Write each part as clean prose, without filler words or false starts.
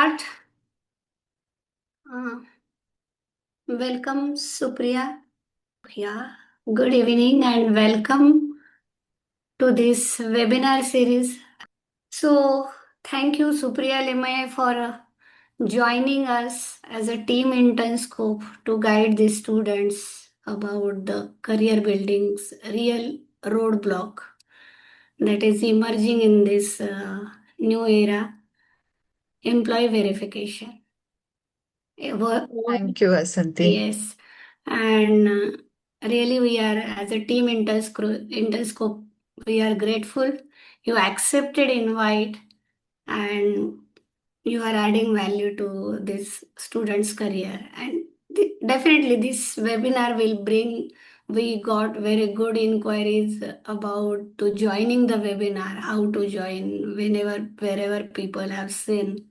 start? Uh, Welcome, Supriya. Yeah, good evening and welcome to this webinar series. So, thank you, Supriya Limay, for joining us as a team intern scope to guide the students about the career building's real roadblock that is emerging in this new era, employee verification. Thank you, Asanti. Yes, and really, we are as a team Interscope, we are grateful you accepted invite and you are adding value to this student's career. And definitely, this webinar will bring. We got very good inquiries about to joining the webinar, how to join whenever wherever people have seen,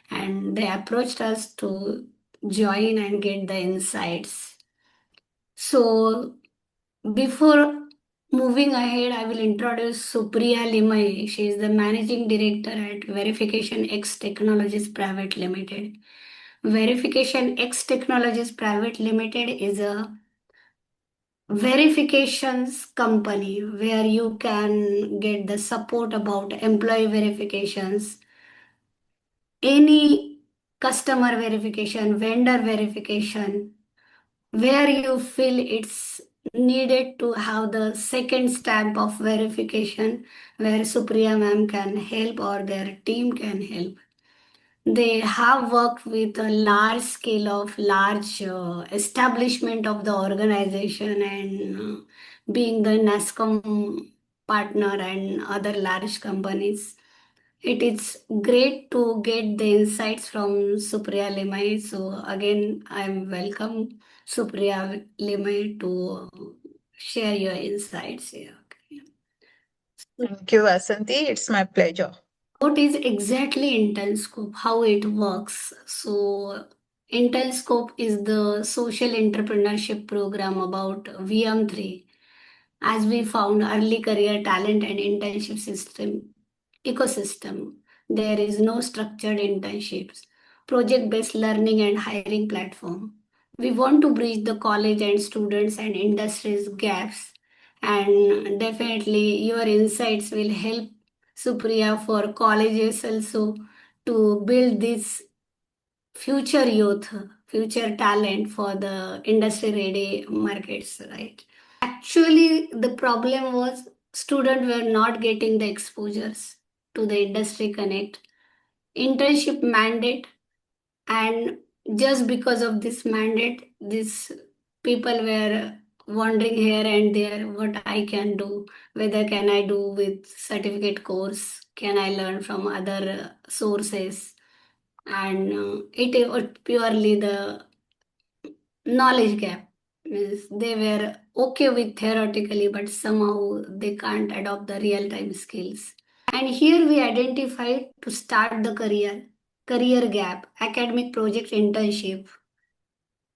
and they approached us to join and get the insights. So, before moving ahead, I will introduce Supriya Limay. She is the managing director at Verification X Technologies Private Limited. Verification X Technologies Private Limited is a verifications company where you can get the support about employee verifications, any customer verification, vendor verification, where you feel it's needed to have the second stamp of verification where Supriya ma'am can help or their team can help. They have worked with a large scale of large establishment of the organization and being the NASCOM partner and other large companies. It is great to get the insights from Supriya Limay. So again, I'm welcome Supriya Limay to share your insights here. Okay. Thank you, Asanti. It's my pleasure. What is exactly Intelscope? How it works? So Intelscope is the social entrepreneurship program about VM3 as we found early career talent and internship system ecosystem. There is no structured internships, project-based learning and hiring platform. We want to bridge the college and students and industries gaps, and definitely your insights will help Supriya for colleges also to build this future youth, future talent for the industry ready markets, right? Actually, the problem was students were not getting the exposures to the industry connect, internship mandate, and just because of this mandate, these people were wondering here and there what I can do, whether can I do with certificate course, can I learn from other sources, and it was purely the knowledge gap. Means they were okay with theoretically, but somehow they can't adopt the real time skills. And here we identified to start the career gap, academic project internship.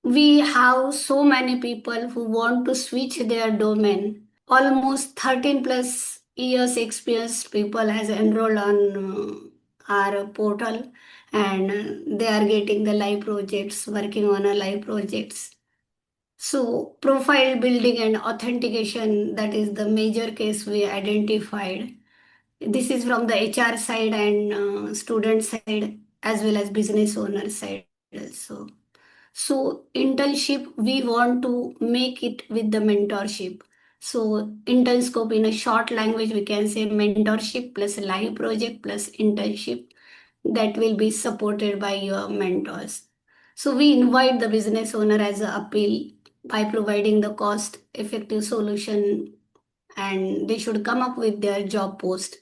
We have so many people who want to switch their domain. Almost 13 plus years experienced people has enrolled on our portal, and they are getting the live projects, working on a live projects. So, profile building and authentication, that is the major case we identified. This is from the HR side and student side as well as business owner side also. So, internship, we want to make it with the mentorship. So, internscope in a short language, we can say mentorship plus live project plus internship that will be supported by your mentors. So we invite the business owner as an appeal by providing the cost effective solution, and they should come up with their job post.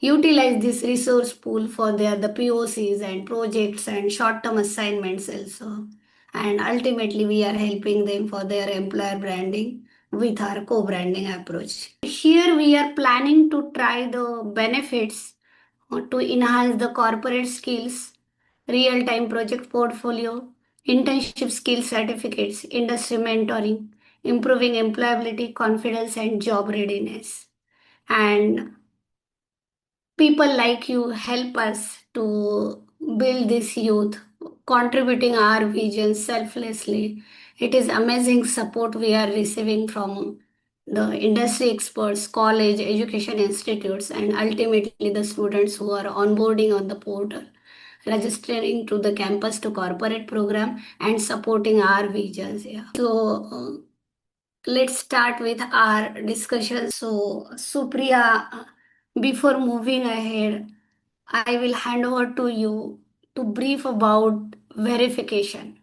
Utilize this resource pool for their the POCs and projects and short-term assignments also. And ultimately we are helping them for their employer branding with our co-branding approach. Here we are planning to try the benefits to enhance the corporate skills, real time project portfolio, internship skill certificates, industry mentoring, improving employability, confidence, and job readiness. And people like you help us to build this youth, contributing our vision selflessly. It is amazing support we are receiving from the industry experts, college, education institutes, and ultimately the students who are onboarding on the portal, registering to the campus to corporate program and supporting our visions. Yeah. Let's start with our discussion. So, Supriya, before moving ahead, I will hand over to you to brief about verification,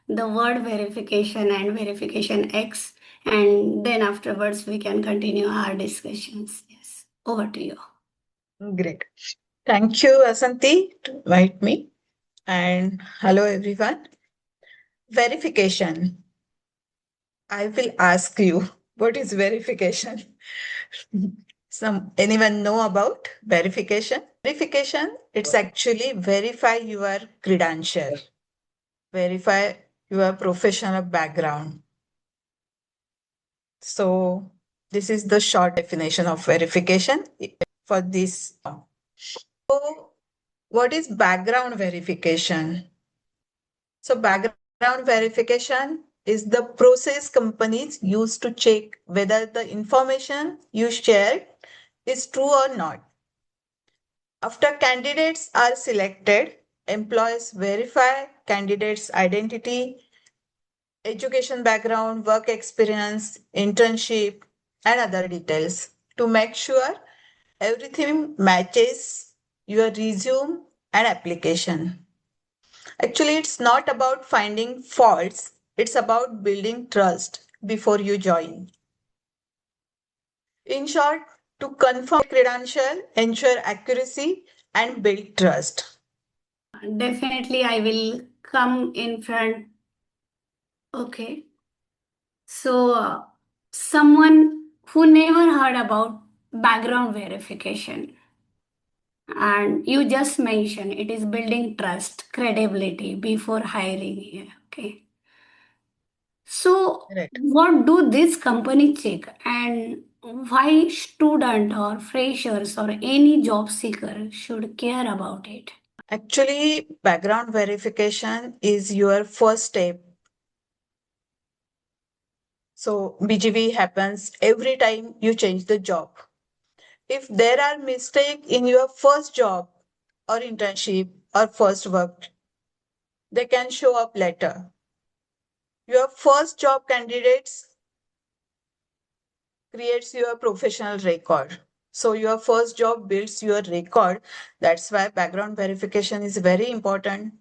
the word verification and verification X, and then afterwards we can continue our discussions. Yes, over to you. Great. Thank you, Asanti, to invite me. And hello, everyone. Verification. I will ask you, what is verification? Anyone know about verification? Verification, it's actually verify your credential, verify your professional background. So this is the short definition of verification for this. So what is background verification? So background verification is the process companies use to check whether the information you shared is true or not. After candidates are selected, employees verify candidates' identity, education background, work experience, internship, and other details to make sure everything matches your resume and application. Actually, it's not about finding faults, it's about building trust before you join. In short, to confirm credential, ensure accuracy, and build trust. Definitely, I will come in front. Okay. So, someone who never heard about background verification, and you just mentioned it is building trust, credibility before hiring here. Okay. So, Right. what do this company check, and why student or freshers or any job seeker should care about it? Actually, background verification is your first step. So, BGV happens every time you change the job. If there are mistakes in your first job or internship or first work, they can show up later. Your first job candidates creates your professional record. So your first job builds your record. That's why background verification is very important.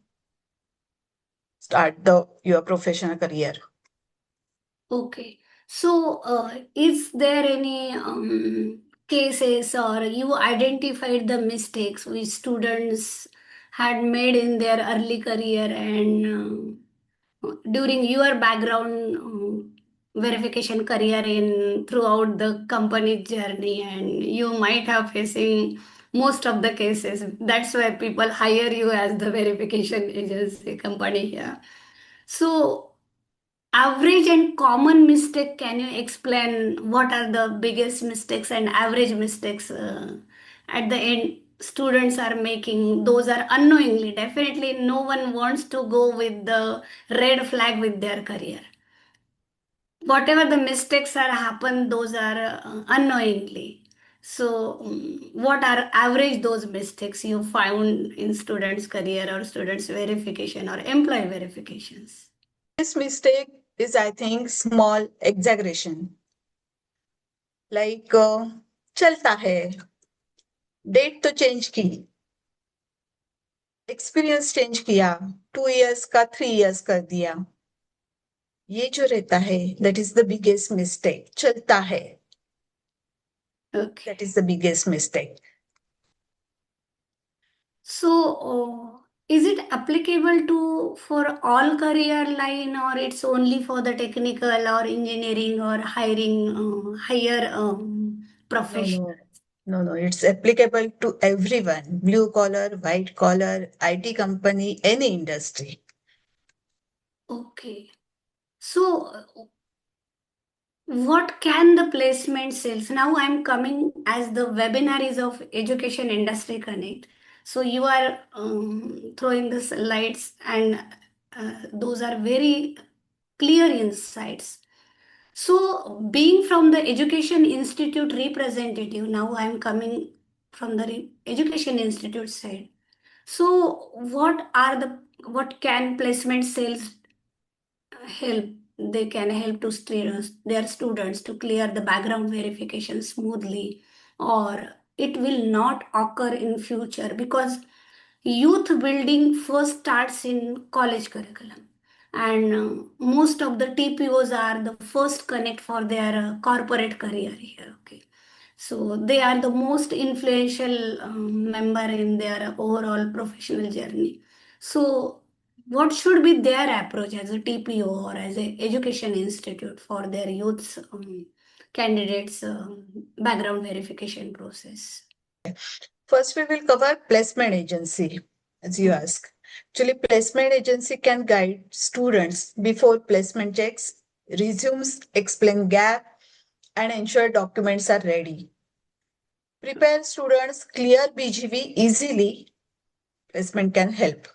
Start the your professional career. Okay. So, is there any cases or you identified the mistakes which students had made in their early career and during your background verification career in throughout the company journey, and you might have facing most of the cases. That's why people hire you as the verification agency company here. So, average and common mistake, can you explain what are the biggest mistakes and average mistakes at the end students are making? Those are unknowingly. Definitely, no one wants to go with the red flag with their career. Whatever the mistakes are happen, those are unknowingly. So, what are average those mistakes you found in students' career or students' verification or employee verifications? This mistake is, I think, small exaggeration. Like चलता है, date तो change की, experience change किया, 2 years का 3 years कर दिया. ये जो रहता है, that is the biggest mistake. चलता है, Okay. that is the biggest mistake. So, is it applicable to for all career line, or it's only for the technical or engineering or hiring higher No, profession? no, no, no. It's applicable to everyone, blue collar, white collar, IT company, any industry. Okay. So, what can the placement sales? Now I'm coming as the webinar is of Education Industry Connect. So you are throwing the lights, and those are very clear insights. So, being from the Education Institute representative, now I am coming from the Education Institute side. So, what can placement sales help? They can help to their students to clear the background verification smoothly, or it will not occur in future, because youth building first starts in college curriculum, and most of the TPOs are the first connect for their corporate career here. Okay, so they are the most influential member in their overall professional journey. So what should be their approach as a TPO or as a education institute for their youth candidates background verification process? First, we will cover placement agency, as you Hmm. ask. Actually, placement agency can guide students before placement checks, resumes, explain gap, and ensure documents are ready. Prepare students clear BGV easily. Placement can help.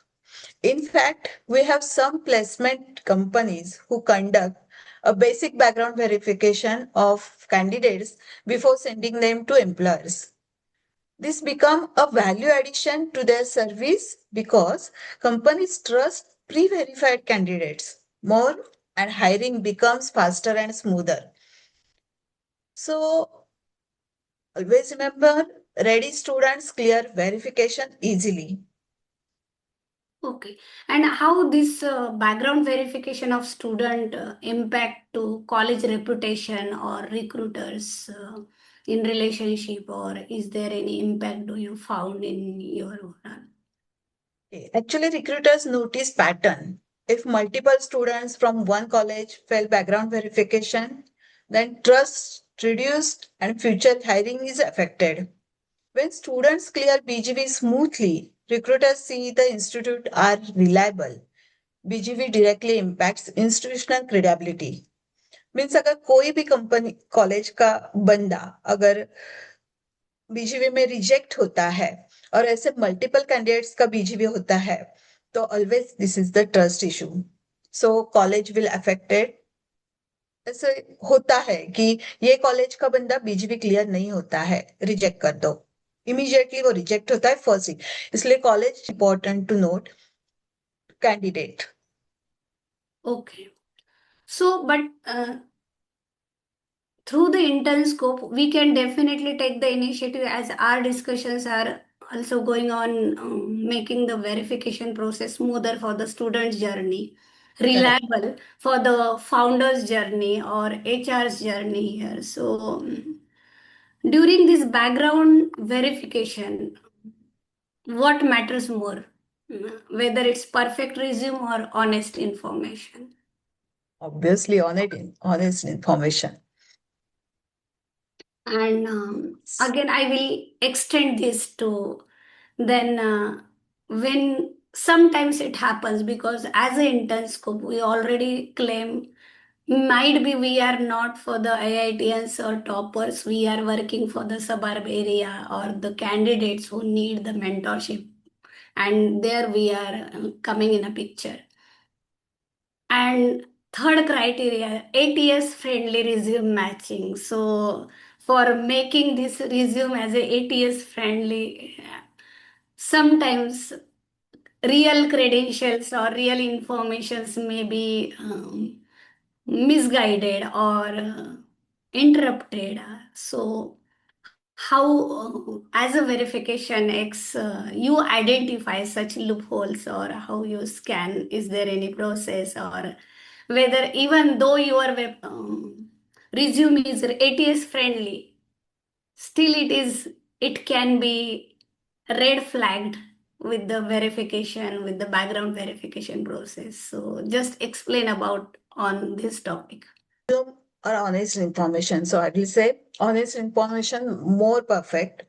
In fact, we have some placement companies who conduct a basic background verification of candidates before sending them to employers. This become a value addition to their service because companies trust pre-verified candidates more and hiring becomes faster and smoother. So always remember, ready students clear verification easily. Okay. And how this background verification of student impact to college reputation or recruiters in relationship, or is there any impact do you found in your overall? Okay. Actually, recruiters notice pattern. If multiple students from one college fail background verification, then trust reduced and future hiring is affected. When students clear BGV smoothly, recruiters see the institute are reliable. BGV directly impacts institutional credibility. Means अगर कोई भी company college का बंदा अगर बीजीवी में reject होता है और ऐसे मल्टीपल कैंडिडेट्स का बीजीवी होता है तो always this is the trust issue so college will affected ऐसे होता है कि ये कॉलेज का बंदा बीजीवी क्लियर नहीं होता है रिजेक्ट कर दो इमीडिएटली वो रिजेक्ट होता है फर्स्ट थिंग इसलिए college important to note candidate Okay. So, but through the intern scope, we can definitely take the initiative, as our discussions are also going on, making the verification process smoother for the student's journey, correct reliable for the founder's journey or HR's journey here. So, during this background verification, what matters more? Whether it's perfect resume or honest information. Obviously honest information. And again, I will extend this to then when sometimes it happens, because as an intern scope, we already claim might be we are not for the IITians or toppers, we are working for the suburb area or the candidates who need the mentorship. And there we are coming in a picture. And third criteria, ATS friendly resume matching. So for making this resume as a ATS friendly, sometimes real credentials or real informations may be misguided or interrupted. So how, as a verification X, you identify such loopholes, or how you scan, is there any process, or whether even though your resume is ATS friendly, still it can be red flagged with the verification, with the background verification process. So just explain about on this topic. Or honest information. So I will say honest information more perfect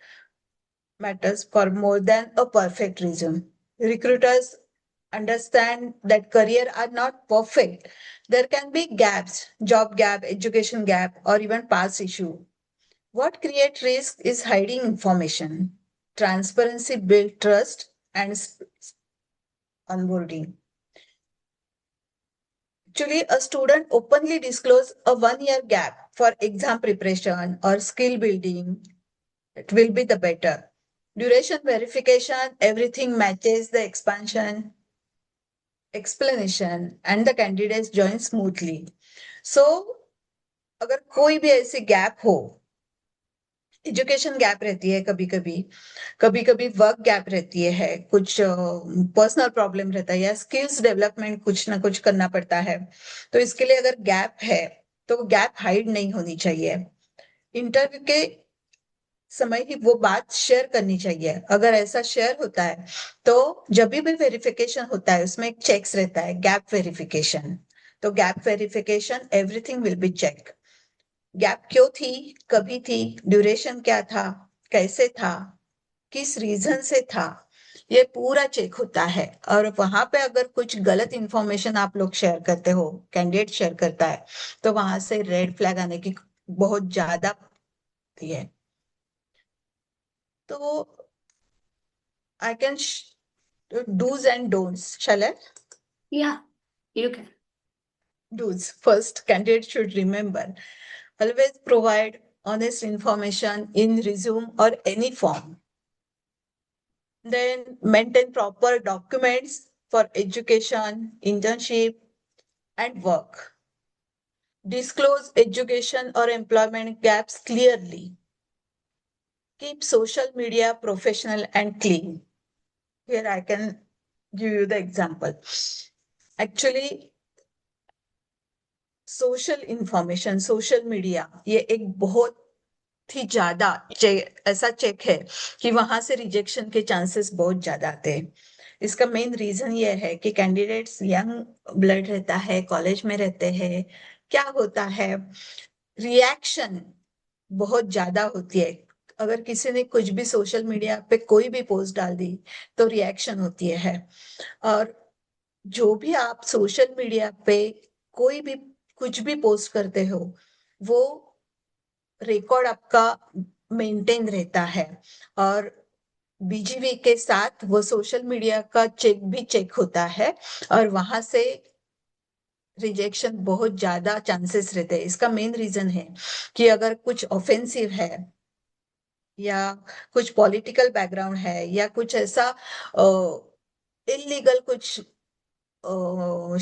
matters for more than a perfect resume. Recruiters understand that career are not perfect. There can be gaps, job gap, education gap, or even past issue. What create risk is hiding information. transparency build trust and onboarding. Actually, a student openly disclose a 1 year gap for exam preparation or skill building, it will be the better. Duration verification, everything matches the expansion, explanation, and the candidates join smoothly. So, अगर कोई भी ऐसी gap हो, education gap रहती है कभी कभी, कभी कभी वर्क गैप रहती है, कुछ पर्सनल प्रॉब्लम रहता है, या स्किल्स डेवलपमेंट कुछ ना कुछ करना पड़ता है, तो इसके लिए अगर गैप है तो गैप हाइड नहीं होनी चाहिए। इंटरव्यू के समय ही वो बात शेयर करनी चाहिए। अगर ऐसा शेयर होता है तो जब भी वेरिफिकेशन होता है उसमें एक चेक्स रहता है, गैप वेरिफिकेशन। तो gap verification everything will be check. Gap क्यों थी, कभी थी, ड्यूरेशन क्या था, कैसे था, किस रीजन से था, ये पूरा चेक होता है। और वहां पे अगर कुछ गलत इंफॉर्मेशन आप लोग शेयर करते हो, कैंडिडेट शेयर करता है, तो वहां से रेड फ्लैग आने की बहुत ज्यादा होती है। तो I can do's and don'ts. Shall I? Yeah, you can. Do's. First, candidate should remember always provide honest information in resume or any form. Then maintain proper documents for education, internship, and work. Disclose education or employment gaps clearly. Keep social media professional and clean. Here I can give you the example. Actually, social information, social media, ये एक बहुत ही ज्यादा ऐसा check है कि वहां से rejection के चांसेस बहुत ज्यादा आते हैं। इसका मेन रीजन ये है कि कैंडिडेट्स यंग ब्लड रहता है, कॉलेज में रहते हैं, क्या होता है, रिएक्शन बहुत ज्यादा होती है। अगर किसी ने कुछ भी सोशल मीडिया पे कोई भी पोस्ट डाल दी तो रिएक्शन होती है। और जो भी आप सोशल मीडिया पे कोई भी कुछ भी पोस्ट करते हो, वो रिकॉर्ड आपका मेंटेन रहता है, और बीजीवी के साथ वो सोशल मीडिया का चेक भी चेक होता है, और वहां से रिजेक्शन बहुत ज्यादा चांसेस रहते हैं। इसका मेन रीजन है कि अगर कुछ ऑफेंसिव है, या कुछ पॉलिटिकल बैकग्राउंड है, या कुछ ऐसा इलीगल कुछ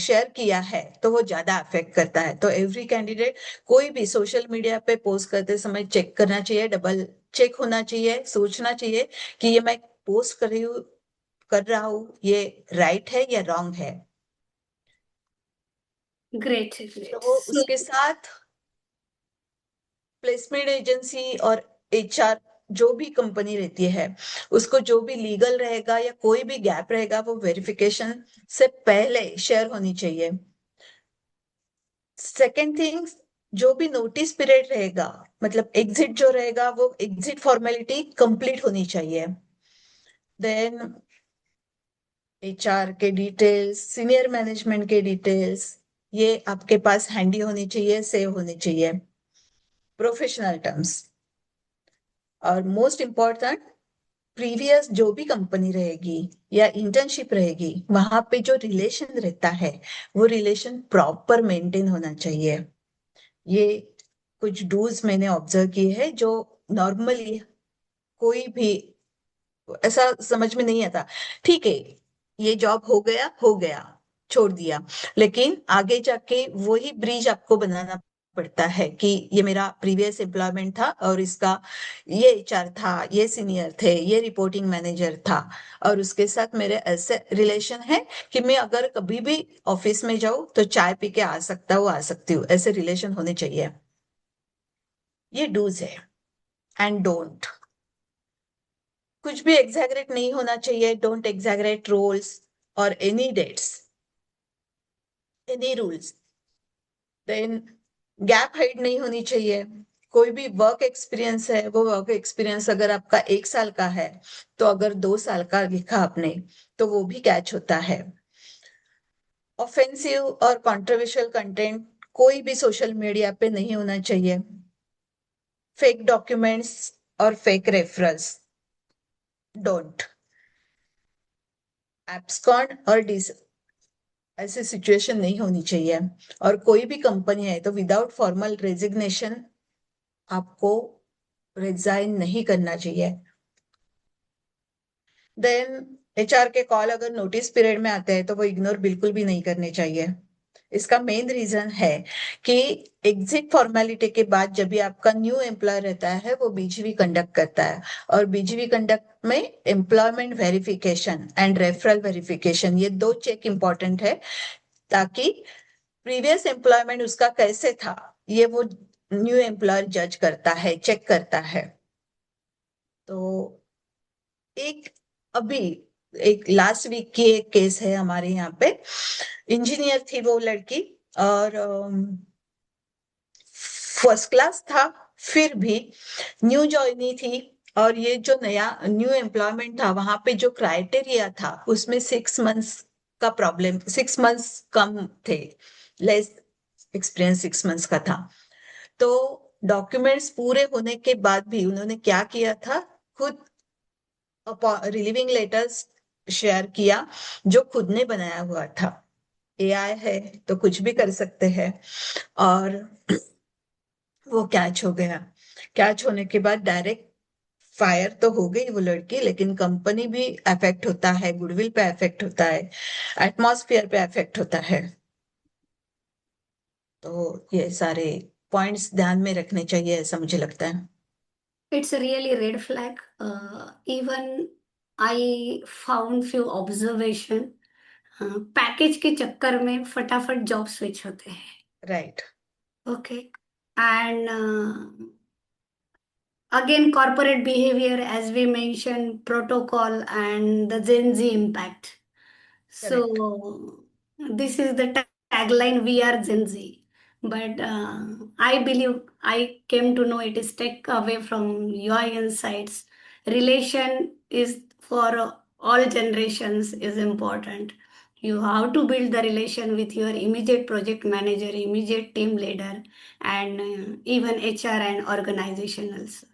शेयर किया है, तो वो ज्यादा अफेक्ट करता है। तो एवरी कैंडिडेट कोई भी सोशल मीडिया पे पोस्ट करते समय चेक करना चाहिए, डबल चेक होना चाहिए, सोचना चाहिए कि ये मैं पोस्ट कर रहा हूँ, ये राइट है या रॉन्ग है। Great, great. तो उसके साथ प्लेसमेंट एजेंसी और एचआर, जो भी कंपनी रहती है, उसको जो भी लीगल रहेगा या कोई भी गैप रहेगा, वो वेरिफिकेशन से पहले शेयर होनी चाहिए। सेकेंड थिंग, जो भी नोटिस पीरियड रहेगा, मतलब एग्जिट जो रहेगा, वो एग्जिट फॉर्मेलिटी कंप्लीट होनी चाहिए। देन एचआर के डिटेल्स, सीनियर मैनेजमेंट के डिटेल्स, ये आपके पास हैंडी होनी चाहिए, सेव होनी चाहिए। प्रोफेशनल टर्म्स, और मोस्ट इंपॉर्टेंट, प्रीवियस जो भी कंपनी रहेगी या इंटर्नशिप रहेगी, वहां पे जो रिलेशन रहता है, वो रिलेशन प्रॉपर मेंटेन होना चाहिए। ये कुछ डूज मैंने ऑब्जर्व किए हैं जो नॉर्मली कोई भी ऐसा समझ में नहीं आता। ठीक है, ये जॉब हो गया, छोड़ दिया, लेकिन आगे जाके वही ब्रिज आपको बनाना पड़ता है कि ये मेरा प्रीवियस एम्प्लॉयमेंट था, और इसका ये एचआर था, ये सीनियर थे, ये रिपोर्टिंग मैनेजर था, और उसके साथ मेरे ऐसे रिलेशन है कि मैं अगर कभी भी ऑफिस में जाऊं तो चाय पी के आ सकता हूँ, आ सकती हूँ, ऐसे रिलेशन होने चाहिए। ये डूज है। एंड डोंट, कुछ भी एग्जैगरेट नहीं होना चाहिए। डोंट एग्जैगरेट रोल्स और any dates, any rules. Then gap hide नहीं होनी चाहिए। कोई भी वर्क एक्सपीरियंस है, वो वर्क एक्सपीरियंस अगर आपका 1 साल का है, तो अगर 2 साल का लिखा आपने, तो वो भी कैच होता है। ऑफेंसिव और कंट्रोवर्शियल कंटेंट कोई भी सोशल मीडिया पे नहीं होना चाहिए। फेक डॉक्यूमेंट्स और फेक रेफरेंस, डोंट एब्सकॉन्ड और डिस ऐसी सिचुएशन नहीं होनी चाहिए। और कोई भी कंपनी है तो विदाउट फॉर्मल रेजिग्नेशन आपको रिजाइन नहीं करना चाहिए। देन एचआर के कॉल अगर नोटिस पीरियड में आते हैं तो वो इग्नोर बिल्कुल भी नहीं करने चाहिए। इसका मेन रीजन है कि एग्जिट फॉर्मेलिटी के बाद जब भी आपका न्यू एम्प्लॉयर रहता है वो बीजीवी कंडक्ट करता है, और बीजीवी कंडक्ट में employment verification and referral verification ये दो चेक इंपॉर्टेंट है, ताकि प्रीवियस एम्प्लॉयमेंट उसका कैसे था ये वो न्यू एम्प्लॉयर जज करता है, चेक करता है। तो एक अभी एक लास्ट वीक की एक केस है हमारे यहाँ पे। इंजीनियर थी वो लड़की, और फर्स्ट क्लास था, फिर भी न्यू ज्वाइनी थी। और ये जो नया न्यू एम्प्लॉयमेंट था वहां पे जो क्राइटेरिया था उसमें 6 मंथ्स का प्रॉब्लम, 6 मंथ्स कम थे, लेस एक्सपीरियंस 6 मंथ्स का था। तो डॉक्यूमेंट्स पूरे होने के बाद भी उन्होंने क्या किया था, खुद रिलीविंग लेटर्स शेयर किया जो खुद ने बनाया हुआ था। एआई है तो कुछ भी कर सकते हैं, और वो कैच हो गया। कैच होने के बाद डायरेक्ट फायर तो हो गई वो लड़की, लेकिन कंपनी भी अफेक्ट होता है, गुडविल पे अफेक्ट होता है, एटमॉस्फेयर पे अफेक्ट होता है। तो ये सारे पॉइंट्स ध्यान में रखने चाहिए ऐसा मुझे लगता है। It's a really red flag. Even I found few observation. Package के चक्कर में फटाफट जॉब स्विच होते हैं. Right. Okay. And again, corporate behavior, as we mentioned, protocol and the Gen Z impact. Correct. So, this is the tagline, we are Gen Z. But I believe I came to know it is take away from your insights. Relation is for all generations is important. You have to build the relation with your immediate project manager, immediate team leader, and even HR and organization also.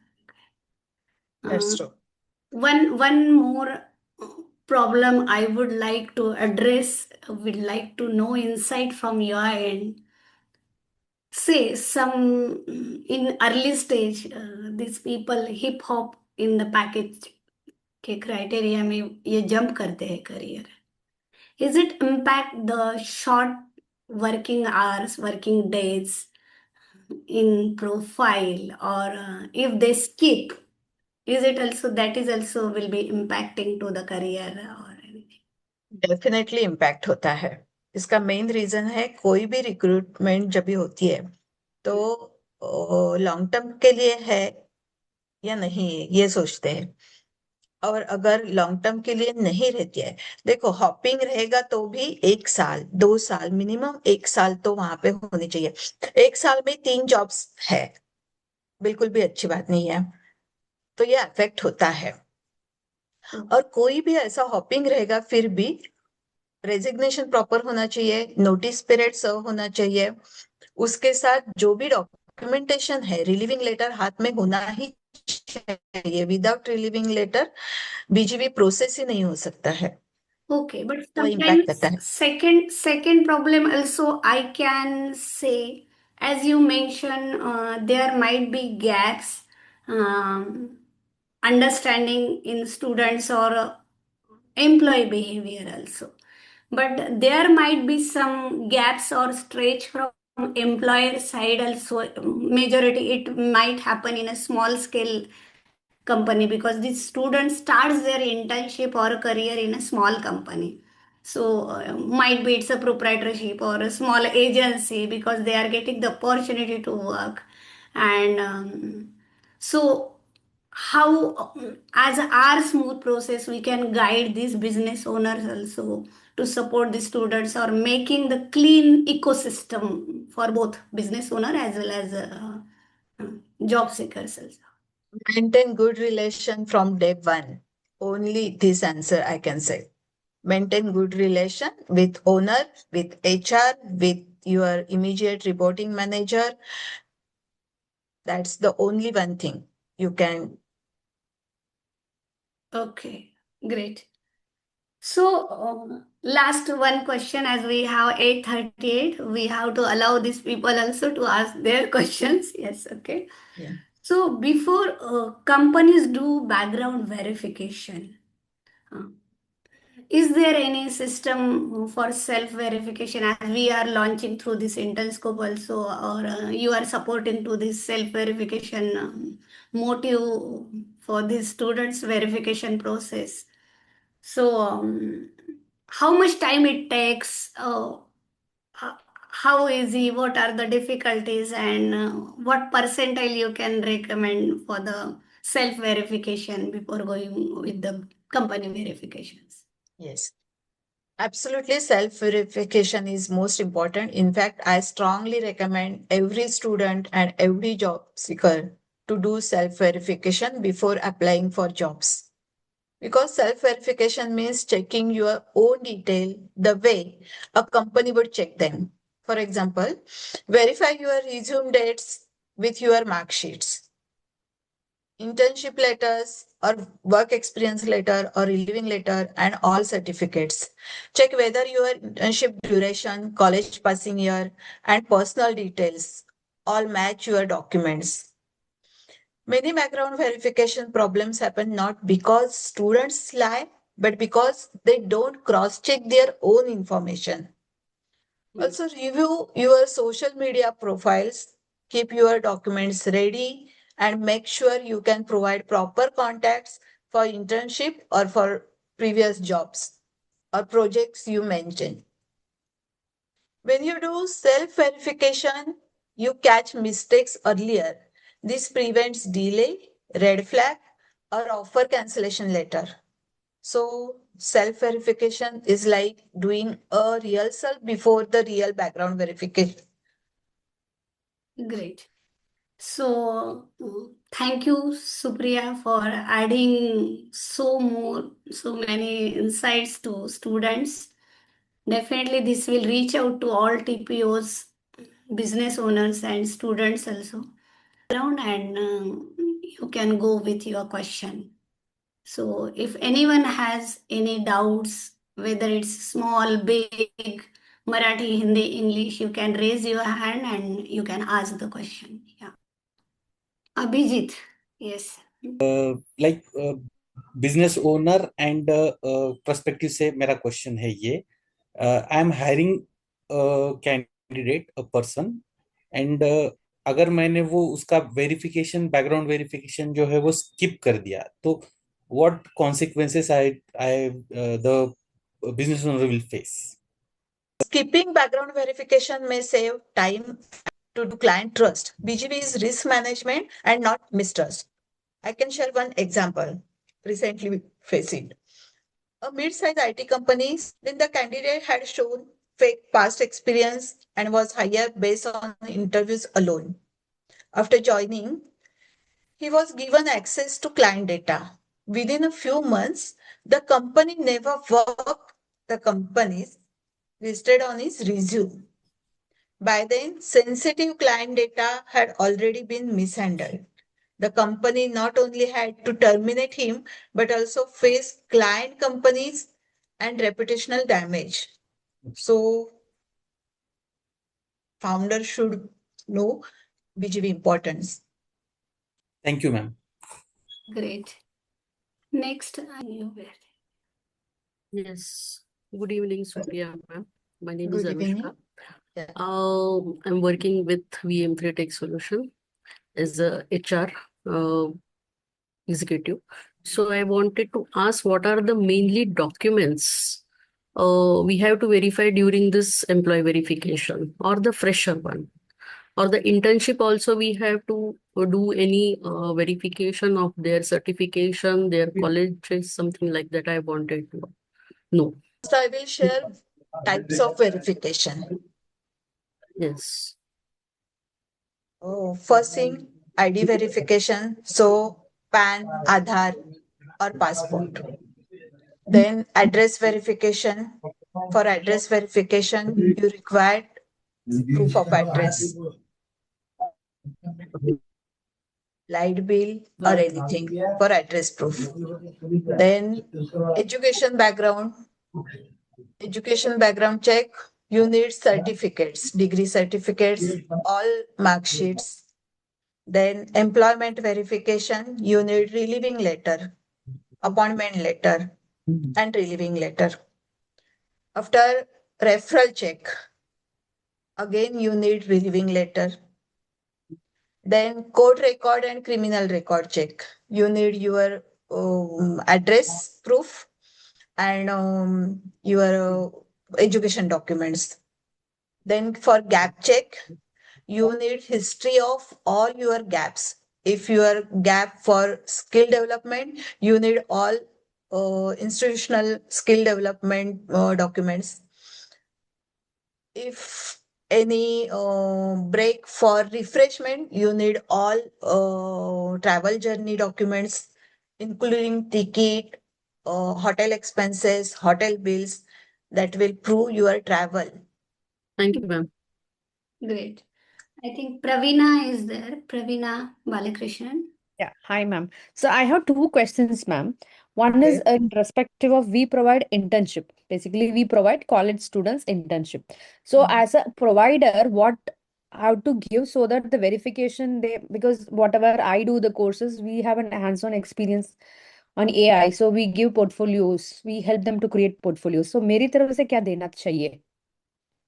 That's Uh, true. one more problem I would like to address, would like to know insight from your end. Say some in early stage, these people hip hop in the package के criteria में ये jump करते हैं career. Is it impact the short working hours, working days in profile, or if they skip, is it also that is also will be impacting to the career or anything? Definitely impact होता है। इसका main reason है कोई भी recruitment जब भी होती है तो लॉन्ग टर्म के लिए है या नहीं है ये सोचते हैं। और अगर लॉन्ग टर्म के लिए नहीं रहती है, देखो हॉपिंग रहेगा तो भी 1 साल 2 साल मिनिमम 1 साल तो वहां पे होनी चाहिए। 1 साल में 3 जॉब्स है, बिल्कुल भी अच्छी बात नहीं है। तो ये अफेक्ट होता है। और कोई भी ऐसा हॉपिंग रहेगा फिर भी रेजिग्नेशन प्रॉपर होना चाहिए, नोटिस पीरियड सर्व होना चाहिए, उसके साथ जो भी डॉक्यूमेंटेशन है रिलीविंग लेटर हाथ में होना ही चाहिए। विदाउट रिलीविंग लेटर बीजीवी प्रोसेस ही नहीं हो सकता है। Okay, but तो इम्पैक्ट करता sometimes है। second problem also I can say, as you mentioned, there might be gaps, um, understanding in students or employee behavior also. But there might be some gaps or stretch from employer side also. Majority it might happen in a small scale company because the student starts their internship or career in a small company. So might be it's a proprietorship or a small agency because they are getting the opportunity to work. And so how as our smooth process we can guide these business owners also to support the students or making the clean ecosystem for both business owner as well as uh, job seekers also. Maintain good relation from day one. Only this answer I can say. Maintain good relation with owner, with HR, with your immediate reporting manager. That's the only one thing you can Okay, great. So, last one question, as we have 8:38, we have to allow these people also to ask their questions. Yes, okay. Yeah. So, before companies do background verification, uh, is there any system for self verification as we are launching through this Intelscope also, or you are supporting to this self verification motive for this students verification process? So, how much time it takes? How easy? What are the difficulties? And what percentile you can recommend for the self verification before going with the company verifications? Yes. Absolutely, self verification is most important. In fact, I strongly recommend every student and every job seeker to do self verification before applying for jobs. Because self verification means checking your own detail the way a company would check them. For example, verify your resume dates with your mark sheets, internship letters or work experience letter or relieving letter, and all certificates. Check whether your internship duration, college passing year, and personal details all match your documents. Many background verification problems happen not because students lie, but because they don't cross check their own information. Also, review your social media profiles, keep your documents ready, and make sure you can provide proper contacts for internship or for previous jobs or projects you mentioned. When you do self verification, you catch mistakes earlier. This prevents delay, red flag, or offer cancellation letter. So, self verification is like doing a rehearsal before the real background verification. Great. So, thank you, Supriya, for adding so many insights to students. Definitely, this will reach out to all TPOs, business owners, and students also. Around and you can go with your question. So, if anyone has any doubts, whether it's small, big, Marathi, Hindi, English, you can raise your hand and you can ask the question. Yeah. Abhijit, yes. Like business owner and perspective से मेरा question है ये I am hiring candidate a person and अगर मैंने वो उसका verification background verification जो है वो स्किप कर दिया तो what consequences I I the business owner will face. Skipping background verification may save time to do client trust. BGV is risk management and not mistrust. I can share one example recently facing. A mid-sized IT company, then the candidate had shown fake past experience and was hired based on interviews alone. After joining, he was given access to client data. Within a few months, the company never worked the companies listed on his resume. By then, sensitive client data had already been mishandled. The company not only had to terminate him, but also face client companies and reputational damage. So, founder should know BGV importance. Thank you, ma'am. Great. Next, you were. Yes. Good evening, Supriya ma'am. My name is Good evening. Anushka. Yeah. I'm working with VM3 Tech Solution as a HR executive. So I wanted to ask what are the mainly documents we have to verify during this employee verification or the fresher one or the internship also we have to do any verification of their certification, their colleges, something like that I wanted to know. So I will share types of verification. Yes. Oh, first thing, ID verification. So PAN, Aadhaar, or passport. Then address verification. For address verification, you require proof of address. light bill, or anything for address proof. Then education background. Education background check. You need certificates, degree certificates, all mark sheets. Then employment verification. You need relieving letter, appointment letter, and relieving letter. After referral check, again you need relieving letter. Then court record and criminal record check. You need your address proof and your education documents. Then for gap check, you need history of all your gaps. If your gap for skill development, you need all institutional skill development documents. If any break for refreshment, you need all travel journey documents, including ticket, hotel expenses, hotel bills that will prove your travel. Thank you, ma'am. Great. I think Pravina is there. Pravina Balakrishnan. Yeah, hi, ma'am. So I have two questions, ma'am. One is Okay. in respective of we provide internship. Basically, we provide college students internship. So as a provider, what how to give so that the verification they because whatever I do the courses, we have an hands-on experience on AI. So we give portfolios, we help them to create portfolios. So मेरी तरफ से क्या देना चाहिए?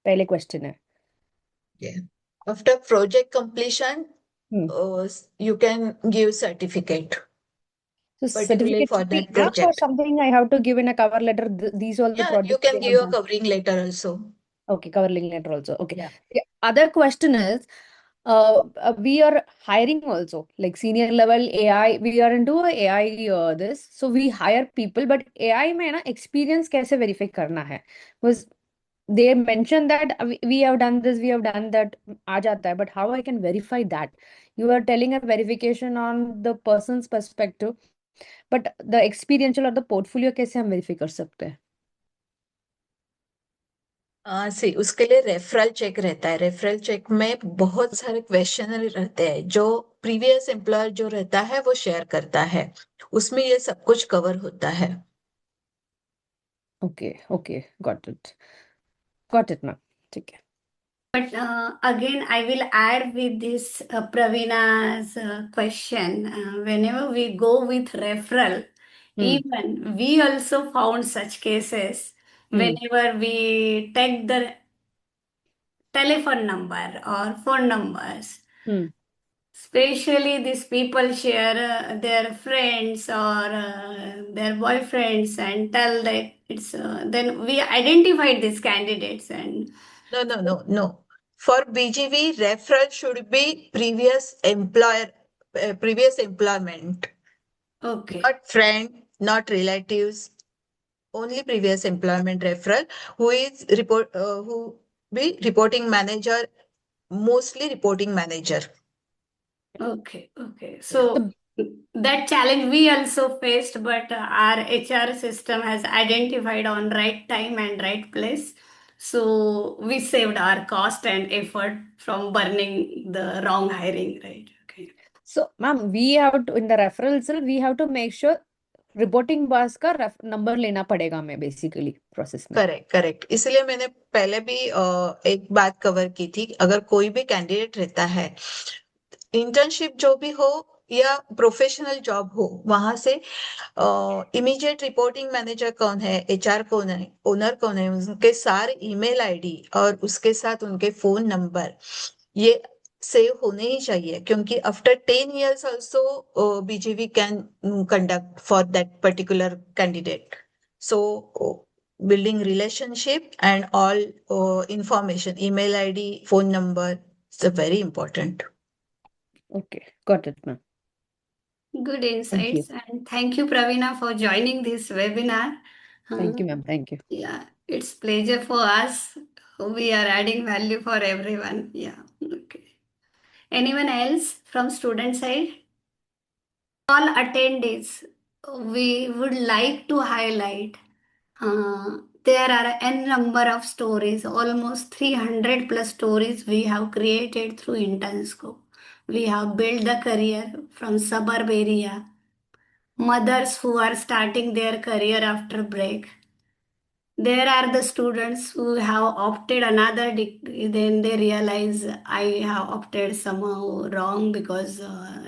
पहले question है. Yeah. After project completion, Hmm. you can give certificate, So particularly certificate for should be that enough or project. something I have to give in a cover letter. These all the Yeah, you projects can they give have a done. covering letter also. Okay, covering letter also. Okay. Yeah. The other question is, we are hiring also, like senior level AI. We are into a AI this, so we hire people, but AI में ना experience कैसे verify करना है? Because they mentioned that we have done this, we have done that, आ जाता है. But how I can verify that? You are telling a verification on the person's perspective, but the experiential or the portfolio कैसे हम verify कर सकते हैं? सी उसके लिए referral check रहता है। रेफरल चेक में बहुत सारे क्वेश्चन रहते हैं जो प्रीवियस एम्प्लॉयर जो रहता है वो शेयर करता है, उसमें ये सब कुछ कवर होता है। Okay, okay, got it, ma'am. ठीक है. But again, I will add with this Pravina's question. Whenever we go with referral, even we also found such cases whenever we take the telephone number or phone numbers. Especially these people share their friends or their boyfriends and tell that it's then we identified these candidates and No. For BGV, referral should be previous employer, previous employment, okay. not friend, not relatives, only previous employment referral. Who be reporting manager, mostly reporting manager. Okay. So that challenge we also faced, but our HR system has identified on right time and right place. So we saved our cost and effort from burning the wrong hiring, right? Okay. So, ma'am, we have to in the referral itself, we have to make sure reporting boss का number लेना पड़ेगा हमें basically process में. Correct इसलिए मैंने पहले भी एक बात कवर की थी। अगर कोई भी कैंडिडेट रहता है, इंटर्नशिप जो भी हो या प्रोफेशनल जॉब हो, वहां से इमीडिएट रिपोर्टिंग मैनेजर कौन है, एचआर कौन है, ओनर कौन है, उनके सारे ईमेल आईडी और उसके साथ उनके फोन नंबर ये सेव होने ही चाहिए, क्योंकि after 10 years also BGV can conduct for that particular candidate. So building relationship and all information, email ID, phone number, is very important. Okay, got it, ma'am. Good Thank you. insights, and thank you, Pravina, for joining this webinar. Thank you, ma'am. Thank you. Yeah, it's pleasure for us. We are adding value for everyone. Yeah. Okay. Anyone else from student side? All attendees, we would like to highlight there are n number of stories, almost 300 plus stories we have created through Internscope. We have built the career from suburb area, mothers who are starting their career after break. There are the students who have opted another degree, then they realize I have opted somehow wrong because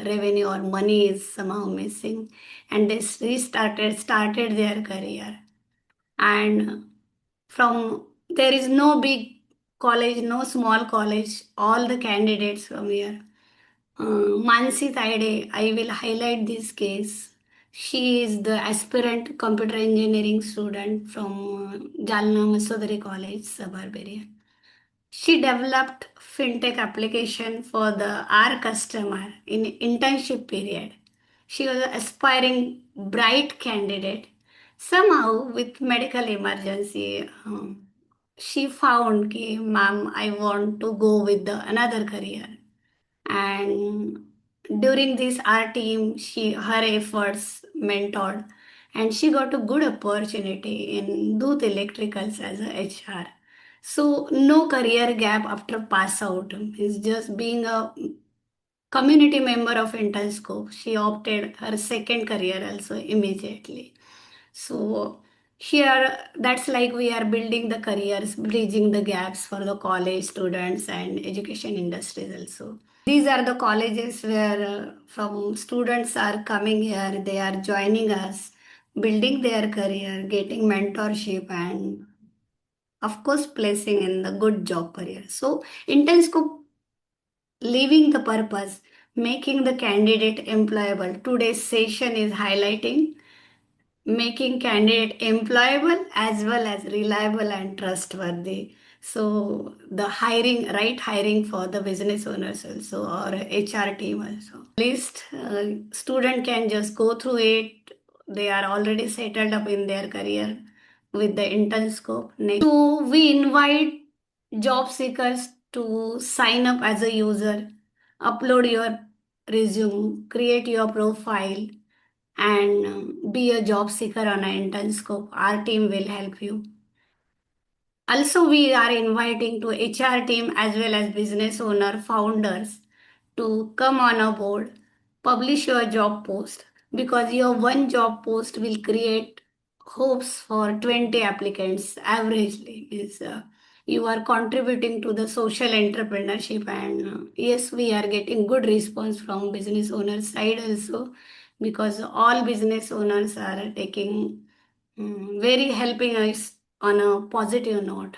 revenue or money is somehow missing, and they started their career. And from there is no big college, no small college, all the candidates from here. Mansi Taide, I will highlight this case. She is the aspirant computer engineering student from Jalna Masodari College, suburb area. She developed fintech application for the our customer in internship period. She was an aspiring bright candidate. Somehow, with medical emergency, she found, कि, ma'am, I want to go with the another career. And during this our team, her efforts mentored, and she got a good opportunity in Dooth Electricals as a HR. So no career gap after pass out. It's just being a community member of Intelscope. She opted her second career also immediately. So here, that's like we are building the careers, bridging the gaps for the college students and education industries also. These are the colleges where from students are coming here, they are joining us, building their career, getting mentorship, and of course placing in the good job career. So Intenscope leaving the purpose, making the candidate employable. Today's session is highlighting making candidate employable as well as reliable and trustworthy. So the right hiring for the business owners also or HR team also. Least student can just go through it. They are already settled up in their career with the Internscope. So we invite job seekers to sign up as a user, upload your resume, create your profile, and be a job seeker on an Internscope. Our team will help you. Also, we are inviting to HR team as well as business owner founders to come on a board, publish your job post, because your one job post will create hopes for 20 applicants averagely. You are contributing to the social entrepreneurship, and yes, we are getting good response from business owners side also, because all business owners are taking very helping us on a positive note.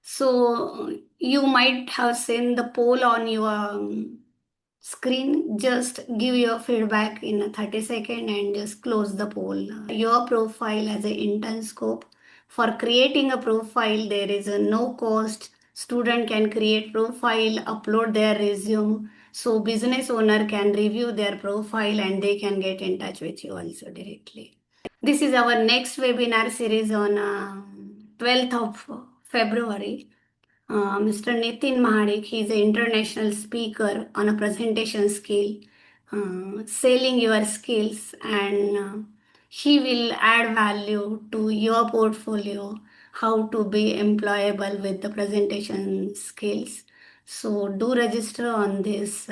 So you might have seen the poll on your screen. Just give your feedback in a 30 second and just close the poll. Your profile as an Internscope. For creating a profile, there is a no cost. Student can create profile, upload their resume. So business owner can review their profile and they can get in touch with you also directly. This is our next webinar series on 12th of February. Mr. Nitin Mahadik, he is an international speaker on a presentation skill, selling your skills, and he will add value to your portfolio, how to be employable with the presentation skills. So do register on this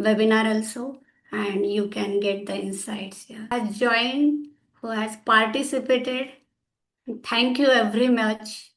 webinar also, and you can get the insights here. Has joined, who has participated. Thank you very much.